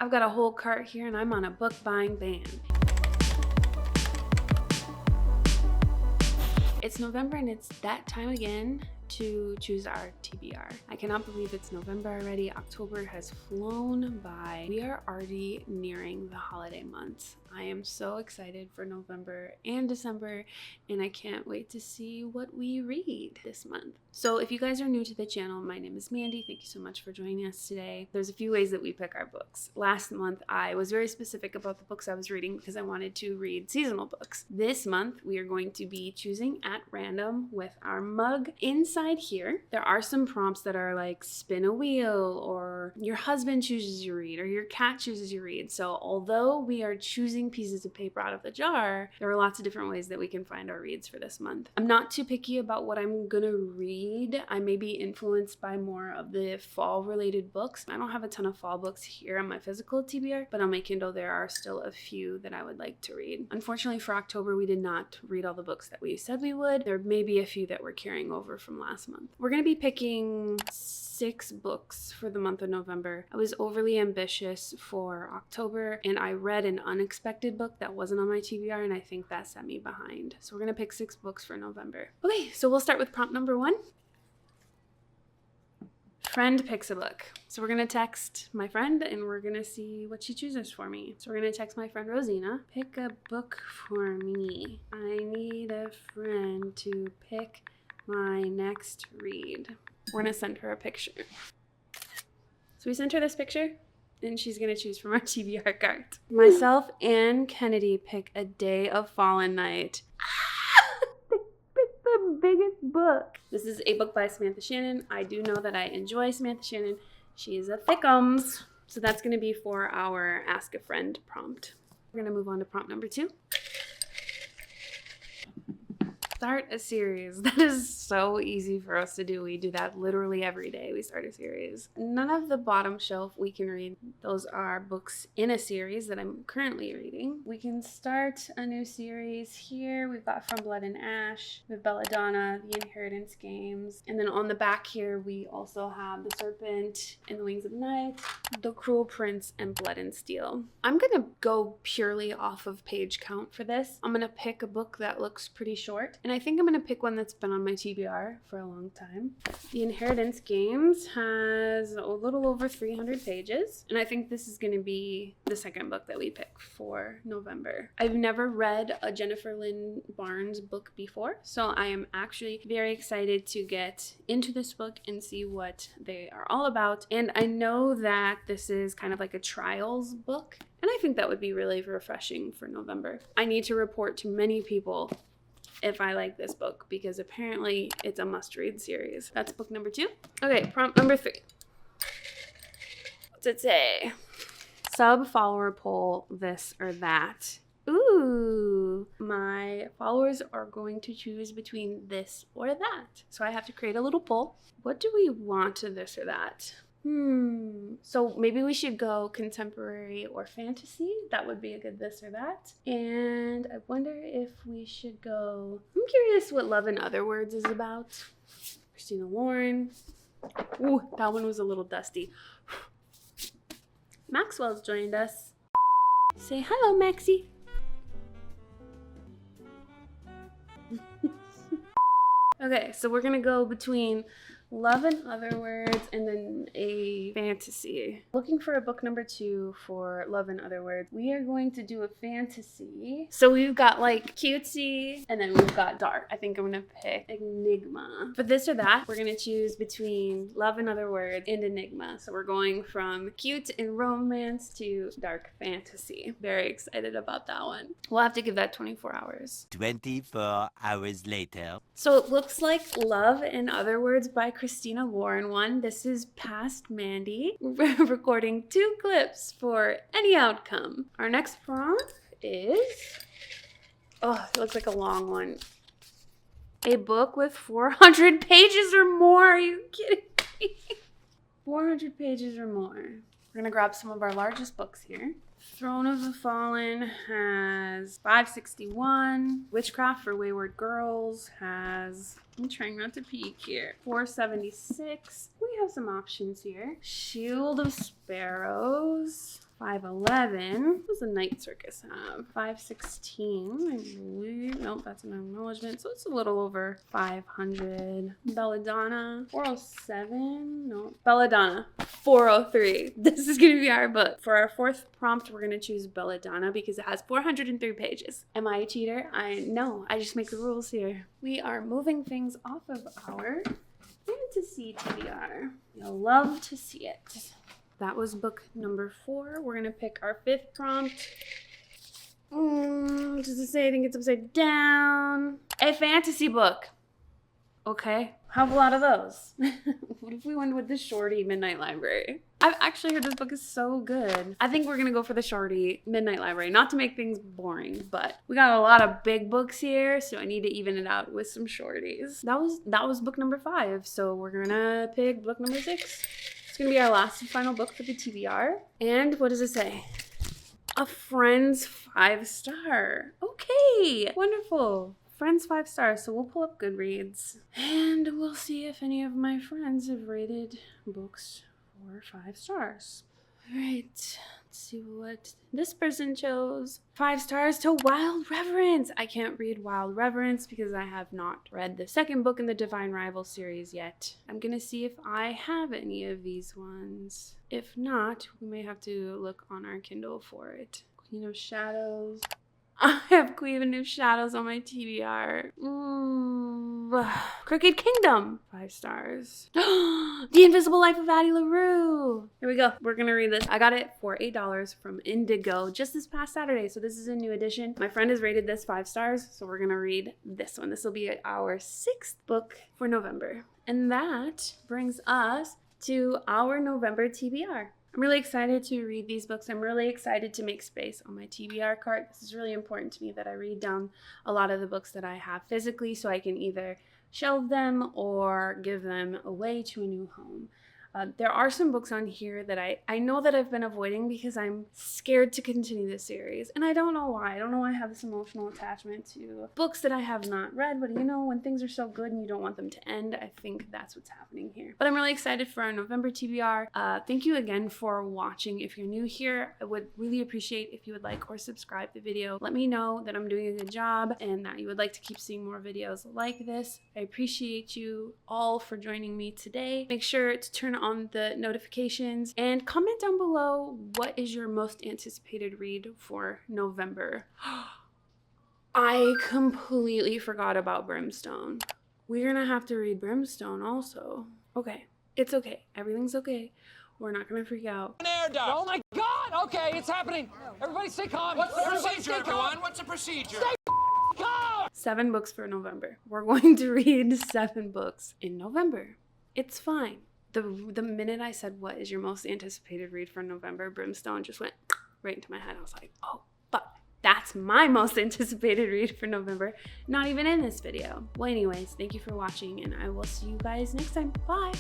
I've got a whole cart here and I'm on a book buying ban. It's November and it's that time again to choose our TBR. I cannot believe it's November already. October has flown by. We are already nearing the holiday months. I am so excited for November and December, and I can't wait to see what we read this month. So if you guys are new to the channel, my name is Mandy. Thank you so much for joining us today. There's a few ways that we pick our books. Last month, I was very specific about the books I was reading because I wanted to read seasonal books. This month, we are going to be choosing at random with our mug. Inside here, there are some prompts that are like spin a wheel, or your husband chooses you read, or your cat chooses you read. So although we are choosing pieces of paper out of the jar, there are lots of different ways that we can find our reads for this month. I'm not too picky about what I'm gonna read. I may be influenced by more of the fall related books. I don't have a ton of fall books here on my physical TBR, but on my Kindle there are still a few that I would like to read. Unfortunately for October, we did not read all the books that we said we would. There may be a few that we're carrying over from last month. We're gonna be picking 6 books for the month of November. I was overly ambitious for October and I read an unexpected book that wasn't on my TBR, and I think that set me behind. So we're gonna pick 6 books for November. Okay, so we'll start with prompt number 1. Friend picks a book. So we're gonna text my friend and we're gonna see what she chooses for me. So we're gonna text my friend Rosina, pick a book for me. I need a friend to pick my next read. We're gonna send her a picture. So we sent her this picture and she's gonna choose from our TBR cart. Myself and Kennedy pick A Day of Fallen Night. They picked the biggest book. This is a book by Samantha Shannon. I do know that I enjoy Samantha Shannon. She is a thickums. So that's gonna be for our Ask a Friend prompt. We're gonna move on to prompt number 2. Start a series. That is so easy for us to do. We do that literally every day. We start a series. None of the bottom shelf we can read. Those are books in a series that I'm currently reading. We can start a new series here. We've got From Blood and Ash. We have Belladonna, The Inheritance Games. And then on the back here, we also have The Serpent and the Wings of Night, The Cruel Prince, and Blood and Steel. I'm gonna go purely off of page count for this. I'm gonna pick a book that looks pretty short, and I think I'm gonna pick one that's been on my TBR for a long time. The Inheritance Games has a little over 300 pages, and I think this is gonna be the second book that we pick for November. I've never read a Jennifer Lynn Barnes book before, so I am actually very excited to get into this book and see what they are all about. And I know that this is kind of like a trials book, and I think that would be really refreshing for November. I need to report to many people if I like this book, because apparently it's a must-read series. That's book number 2. Okay, prompt number 3. What's it say? Sub-follower poll, this or that. Ooh, my followers are going to choose between this or that. So I have to create a little poll. What do we want to this or that? So maybe we should go contemporary or fantasy. That would be a good this or that. And I wonder if we should go, I'm curious what Love in Other Words is about. Christina Lauren. Ooh, that one was a little dusty. Maxwell's joined us. Say hello, Maxie. Okay, so we're gonna go between Love in Other Words and then a fantasy. Looking for a book number 2 for Love in Other Words. We are going to do a fantasy. So we've got like cutesy and then we've got dark. I think I'm gonna pick Enigma. For this or that, we're gonna choose between Love in Other Words and Enigma. So we're going from cute and romance to dark fantasy. Very excited about that one. We'll have to give that 24 hours. 24 hours later. So it looks like Love in Other Words by Christina Lauren won. This is past Mandy. We're recording 2 clips for any outcome. Our next prompt is, oh, it looks like a long one. A book with 400 pages or more. Are you kidding me? 400 pages or more. We're gonna grab some of our largest books here. Throne of the Fallen has 561. Witchcraft for Wayward Girls has, I'm trying not to peek here, 476. We have some options here. Shield of Sparrows, 511. What does the Night Circus have? 516, I believe. Nope, that's an acknowledgement. So it's a little over 500. Belladonna, 407. No, Belladonna, 403. This is gonna be our book. For our fourth prompt, we're gonna choose Belladonna because it has 403 pages. Am I a cheater? No, I just make the rules here. We are moving things off of our fantasy TBR. You'll love to see it. That was book number 4. We're gonna pick our 5th prompt. Does it say? I think it's upside down. A fantasy book. Okay, have a lot of those. What if we went with the shorty Midnight Library? I've actually heard this book is so good. I think we're gonna go for the shorty Midnight Library, not to make things boring, but we got a lot of big books here, so I need to even it out with some shorties. That was book number 5, so we're gonna pick book number 6. It's gonna be our last and final book for the TBR. And what does it say? A Friend's 5-star. Okay, wonderful. Friends 5 stars, so we'll pull up Goodreads and we'll see if any of my friends have rated books 4 or 5 stars. All right, let's see what this person chose. 5 stars to Wild Reverence. I can't read Wild Reverence because I have not read the second book in the Divine Rival series yet. I'm gonna see if I have any of these ones. If not, we may have to look on our Kindle for it. Queen of Shadows. I have Queen of Shadows on my TBR. Crooked Kingdom, 5 stars. The Invisible Life of Addie LaRue. Here we go. We're gonna read this. I got it for $8 from Indigo just this past Saturday, so this is a new edition. My friend has rated this 5 stars, so we're gonna read this one. This will be our 6th book for November. And that brings us to our November TBR. I'm really excited to read these books. I'm really excited to make space on my TBR cart. This is really important to me that I read down a lot of the books that I have physically so I can either shelve them or give them away to a new home. There are some books on here that I know that I've been avoiding because I'm scared to continue this series. And I don't know why. I don't know why I have this emotional attachment to books that I have not read. But you know, when things are so good and you don't want them to end, I think that's what's happening here. But I'm really excited for our November TBR. Thank you again for watching. If you're new here, I would really appreciate if you would like or subscribe the video. Let me know that I'm doing a good job and that you would like to keep seeing more videos like this. I appreciate you all for joining me today. Make sure to turn on the notifications and comment down below what is your most anticipated read for November. I completely forgot about Brimstone. We're gonna have to read Brimstone also. Okay, it's okay. Everything's okay. We're not gonna freak out. Oh my God! Okay, it's happening. Everybody stay calm. What's the procedure, everyone? What's the procedure? Stay calm! 7 books for November. We're going to read 7 books in November. It's fine. The minute I said, what is your most anticipated read for November, Brimstone just went right into my head. I was like, oh, fuck. That's my most anticipated read for November. Not even in this video. Well, anyways, thank you for watching, and I will see you guys next time. Bye.